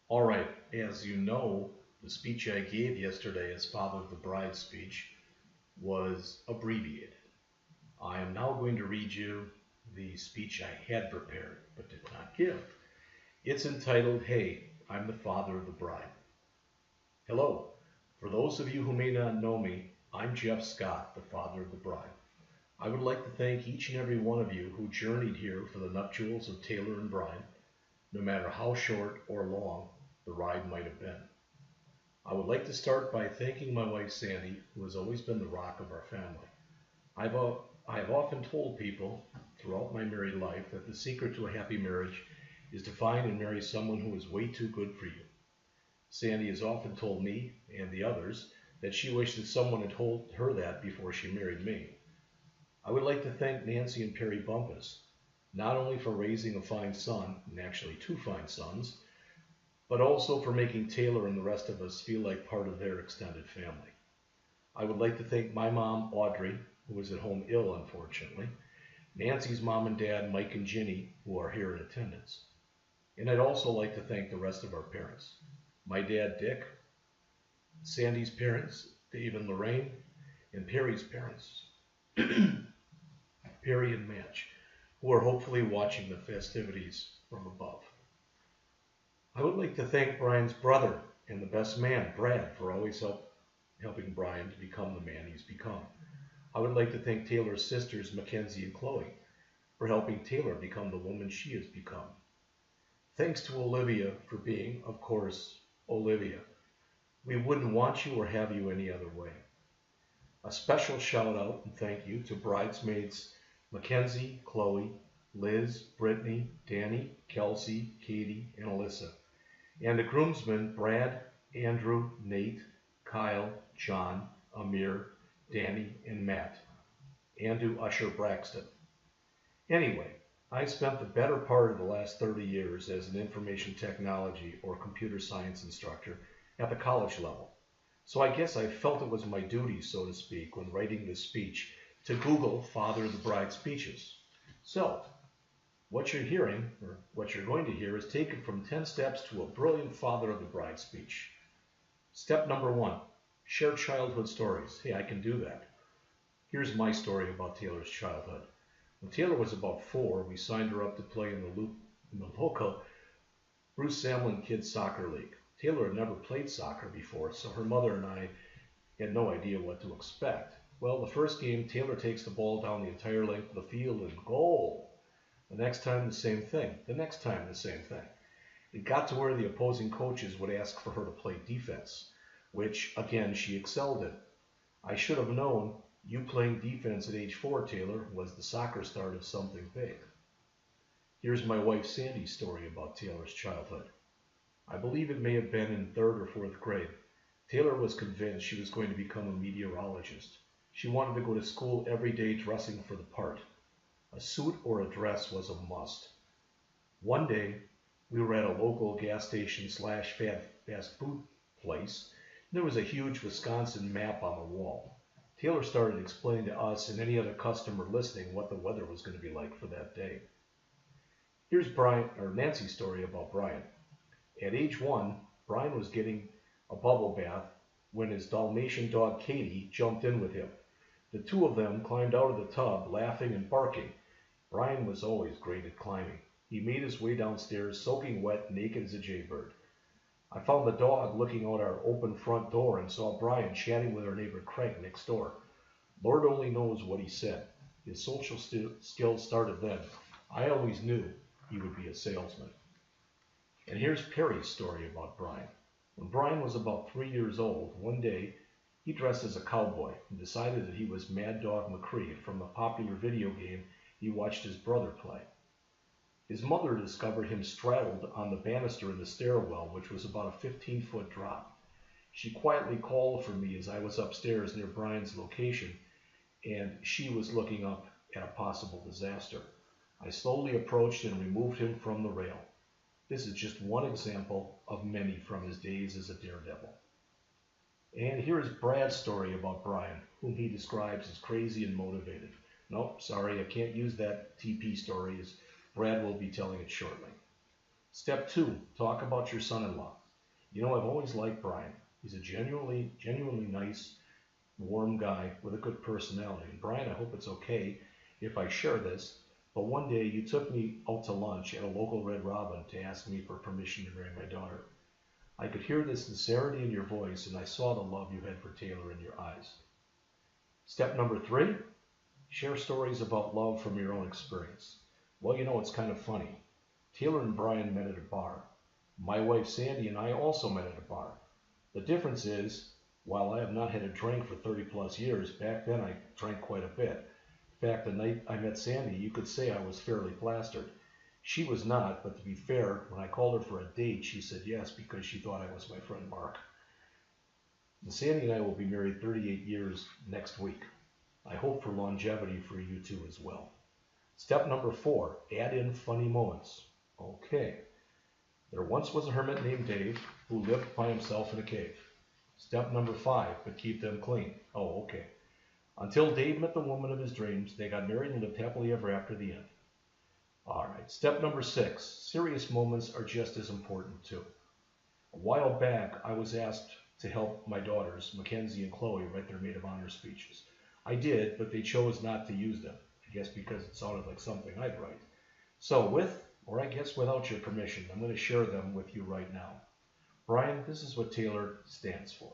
All right, as you know, the speech I gave yesterday as father of the bride speech was abbreviated. I am now going to read you the speech I had prepared but did not give. It's entitled, Hey, I'm the Father of the Bride. Hello. For those of you who may not know me, I'm Jeff Scott, the father of the bride. I would like to thank each and every one of you who journeyed here for the nuptials of Taylor and Brian, no matter how short or long the ride might have been. I would like to start by thanking my wife Sandy, who has always been the rock of our family. I have often told people throughout my married life that the secret to a happy marriage is to find and marry someone who is way too good for you. Sandy has often told me and the others that she wished that someone had told her that before she married me. I would like to thank Nancy and Perry Bumpus, not only for raising a fine son, and actually two fine sons, but also for making Taylor and the rest of us feel like part of their extended family. I would like to thank my mom, Audrey, who is at home ill, unfortunately, Nancy's mom and dad, Mike and Ginny, who are here in attendance. And I'd also like to thank the rest of our parents. My dad, Dick, Sandy's parents, Dave and Lorraine, and Perry's parents, Perry and Match, who are hopefully watching the festivities from above. I would like to thank Brian's brother and the best man, Brad, for always helping Brian to become the man he's become. I would like to thank Taylor's sisters, Mackenzie and Chloe, for helping Taylor become the woman she has become. Thanks to Olivia for being, of course, Olivia. We wouldn't want you or have you any other way. A special shout out and thank you to bridesmaids Mackenzie, Chloe, Liz, Brittany, Danny, Kelsey, Katie, and Alyssa, and the groomsmen Brad, Andrew, Nate, Kyle, John, Amir, Danny, and Matt, and to Usher Braxton. Anyway, I spent the better part of the last 30 years as an information technology or computer science instructor at the college level. So I guess I felt it was my duty, so to speak, when writing this speech, to Google Father of the Bride speeches. So, what you're hearing, or what you're going to hear, is taken from 10 steps to a brilliant Father of the Bride speech. Step number 1, share childhood stories. Hey, I can do that. Here's my story about Taylor's childhood. When Taylor was about 4, we signed her up to play in the local Bruce Samlin Kids Soccer League. Taylor had never played soccer before, so her mother and I had no idea what to expect. Well, the first game, Taylor takes the ball down the entire length of the field and goal. The next time, the same thing. The next time, the same thing. It got to where the opposing coaches would ask for her to play defense, which, again, she excelled in. I should have known you playing defense at age 4, Taylor, was the soccer start of something big. Here's my wife Sandy's story about Taylor's childhood. I believe it may have been in 3rd or 4th grade. Taylor was convinced she was going to become a meteorologist. She wanted to go to school every day dressing for the part. A suit or a dress was a must. One day, we were at a local gas station / fast food place. And there was a huge Wisconsin map on the wall. Taylor started explaining to us and any other customer listening what the weather was going to be like for that day. Here's Nancy's story about Brian. At age 1, Brian was getting a bubble bath when his Dalmatian dog Katie jumped in with him. The two of them climbed out of the tub, laughing and barking. Brian was always great at climbing. He made his way downstairs, soaking wet, naked as a jaybird. I found the dog looking out our open front door and saw Brian chatting with our neighbor Craig next door. Lord only knows what he said. His social skills started then. I always knew he would be a salesman. And here's Perry's story about Brian. When Brian was about 3 years old, one day he dressed as a cowboy and decided that he was Mad Dog McCree from a popular video game he watched his brother play. His mother discovered him straddled on the banister in the stairwell, which was about a 15-foot drop. She quietly called for me as I was upstairs near Brian's location, and she was looking up at a possible disaster. I slowly approached and removed him from the rail. This is just one example of many from his days as a daredevil. And here is Brad's story about Brian, whom he describes as crazy and motivated. Nope, sorry, I can't use that TP story, as Brad will be telling it shortly. Step 2, talk about your son-in-law. You know, I've always liked Brian. He's a genuinely nice, warm guy with a good personality. And Brian, I hope it's okay if I share this, but one day you took me out to lunch at a local Red Robin to ask me for permission to marry my daughter. I could hear the sincerity in your voice, and I saw the love you had for Taylor in your eyes. Step number 3, share stories about love from your own experience. Well, you know, it's kind of funny. Taylor and Brian met at a bar. My wife Sandy and I also met at a bar. The difference is, while I have not had a drink for 30 plus years, back then I drank quite a bit. In fact, the night I met Sandy, you could say I was fairly plastered. She was not, but to be fair, when I called her for a date, she said yes because she thought I was my friend Mark. And Sandy and I will be married 38 years next week. I hope for longevity for you two as well. Step number 4, add in funny moments. Okay. There once was a hermit named Dave who lived by himself in a cave. Step number 5, but keep them clean. Oh, okay. Until Dave met the woman of his dreams, they got married and lived happily ever after the end. All right. Step number 6, serious moments are just as important too. A while back, I was asked to help my daughters, Mackenzie and Chloe, write their maid of honor speeches. I did, but they chose not to use them. I guess because it sounded like something I'd write. So with, or I guess without your permission, I'm going to share them with you right now. Brian, this is what Taylor stands for.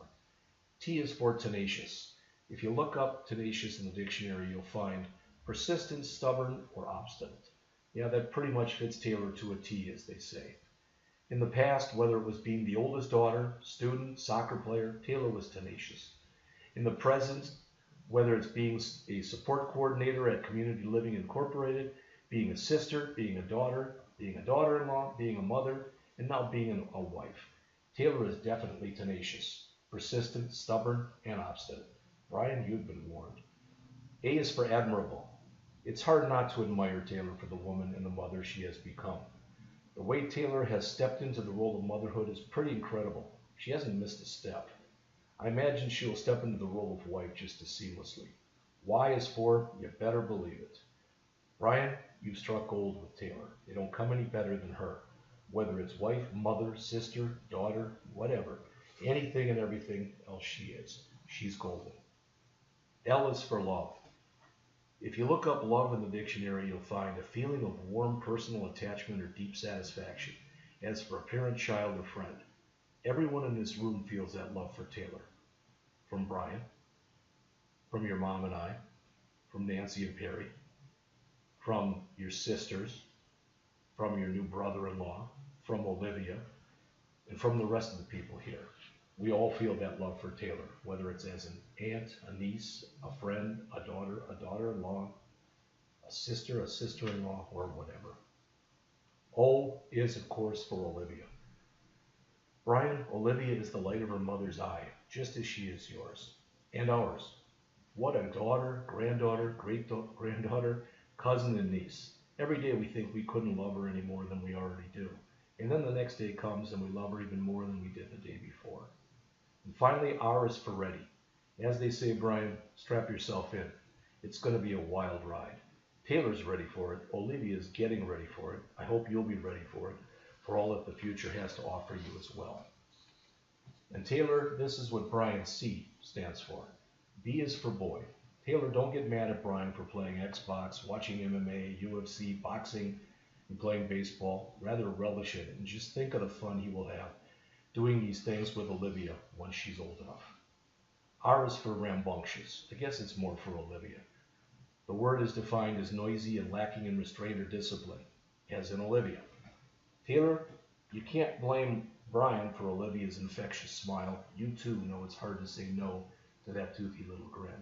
T is for tenacious. If you look up tenacious in the dictionary, you'll find persistent, stubborn, or obstinate. Yeah, that pretty much fits Taylor to a T, as they say. In the past, whether it was being the oldest daughter, student, soccer player, Taylor was tenacious. In the present, whether it's being a support coordinator at Community Living Incorporated, being a sister, being a daughter-in-law, being a mother, and now being a wife. Taylor is definitely tenacious, persistent, stubborn, and obstinate. Brian, you've been warned. A is for admirable. It's hard not to admire Taylor for the woman and the mother she has become. The way Taylor has stepped into the role of motherhood is pretty incredible. She hasn't missed a step. I imagine she will step into the role of wife just as seamlessly. Y is for, you better believe it. Brian, you've struck gold with Taylor. They don't come any better than her. Whether it's wife, mother, sister, daughter, whatever. Anything and everything else she is. She's golden. L is for love. If you look up love in the dictionary, you'll find a feeling of warm personal attachment or deep satisfaction, as for a parent, child, or friend. Everyone in this room feels that love for Taylor. From Brian, from your mom and I, from Nancy and Perry, from your sisters, from your new brother-in-law, from Olivia, and from the rest of the people here. We all feel that love for Taylor, whether it's as an aunt, a niece, a friend, a daughter-in-law, a sister-in-law, or whatever. O is, of course, for Olivia. Brian, Olivia is the light of her mother's eye, just as she is yours, and ours. What a daughter, granddaughter, great-granddaughter, cousin, and niece. Every day we think we couldn't love her any more than we already do. And then the next day comes and we love her even more than we did the day before. And finally, R is for ready. As they say, Brian, strap yourself in. It's going to be a wild ride. Taylor's ready for it. Olivia's getting ready for it. I hope you'll be ready for it, for all that the future has to offer you as well. And Taylor, this is what Brian C stands for. B is for boy. Taylor, don't get mad at Brian for playing Xbox, watching MMA, UFC, boxing, and playing baseball. Rather relish it and just think of the fun he will have doing these things with Olivia once she's old enough. R is for rambunctious. I guess it's more for Olivia. The word is defined as noisy and lacking in restraint or discipline, as in Olivia. Taylor, you can't blame Brian for Olivia's infectious smile. You too know it's hard to say no to that toothy little grin.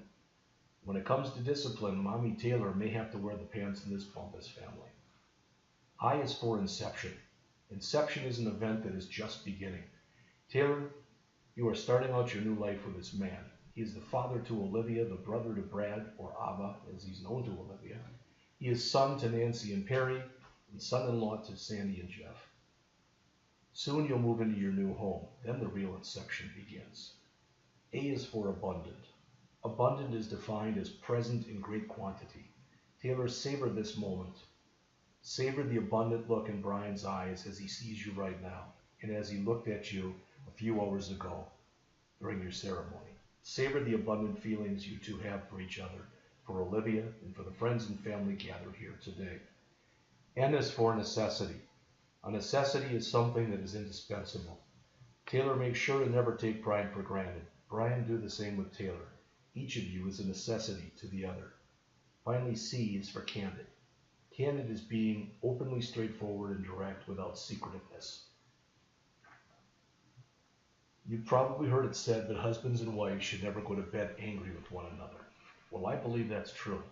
When it comes to discipline, Mommy Taylor may have to wear the pants in this Bumpus family. I is for inception. Inception is an event that is just beginning. Taylor, you are starting out your new life with this man. He is the father to Olivia, the brother to Brad, or Abba, as he's known to Olivia. He is son to Nancy and Perry, and son-in-law to Sandy and Jeff. Soon you'll move into your new home. Then the real inception begins. A is for abundant. Abundant is defined as present in great quantity. Taylor, savor this moment. Savor the abundant look in Brian's eyes as he sees you right now, and as he looked at you a few hours ago during your ceremony. Savor the abundant feelings you two have for each other, for Olivia, and for the friends and family gathered here today. N is for necessity. A necessity is something that is indispensable. Taylor makes sure to never take Brian for granted. Brian, do the same with Taylor. Each of you is a necessity to the other. Finally, C is for candid. Candid is being openly straightforward and direct without secretiveness. You've probably heard it said that husbands and wives should never go to bed angry with one another. Well, I believe that's true.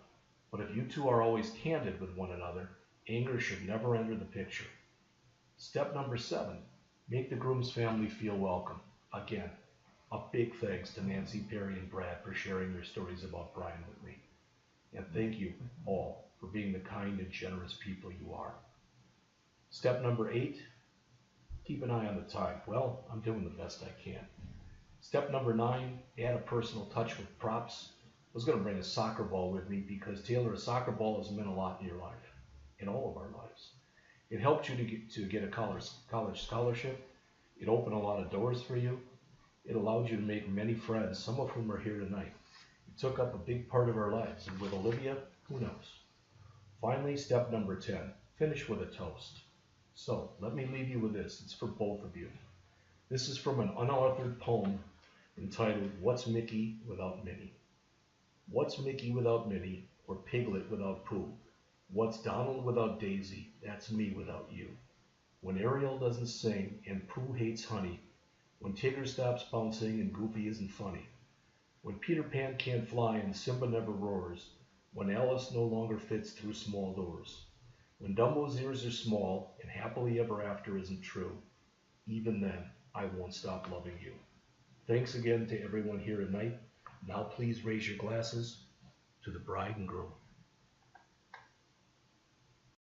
But if you two are always candid with one another, anger should never enter the picture. Step number 7, make the groom's family feel welcome. Again, a big thanks to Nancy, Perry, and Brad for sharing their stories about Brian with me. And thank you all for being the kind and generous people you are. Step number 8, keep an eye on the time. Well, I'm doing the best I can. Step number 9, add a personal touch with props. I was going to bring a soccer ball with me because, Taylor, a soccer ball has meant a lot in your life, in all of our lives. It helped you to get a college scholarship. It opened a lot of doors for you. It allowed you to make many friends, some of whom are here tonight. It took up a big part of our lives, and with Olivia, who knows? Finally, step number 10, finish with a toast. So, let me leave you with this. It's for both of you. This is from an unauthored poem entitled, What's Mickey Without Minnie? What's Mickey without Minnie, or Piglet without Pooh? What's Donald without Daisy? That's me without you. When Ariel doesn't sing and Pooh hates honey, when Tigger stops bouncing and Goofy isn't funny, when Peter Pan can't fly and Simba never roars, when Alice no longer fits through small doors, when Dumbo's ears are small and happily ever after isn't true, even then I won't stop loving you. Thanks again to everyone here tonight. Now please raise your glasses to the bride and groom.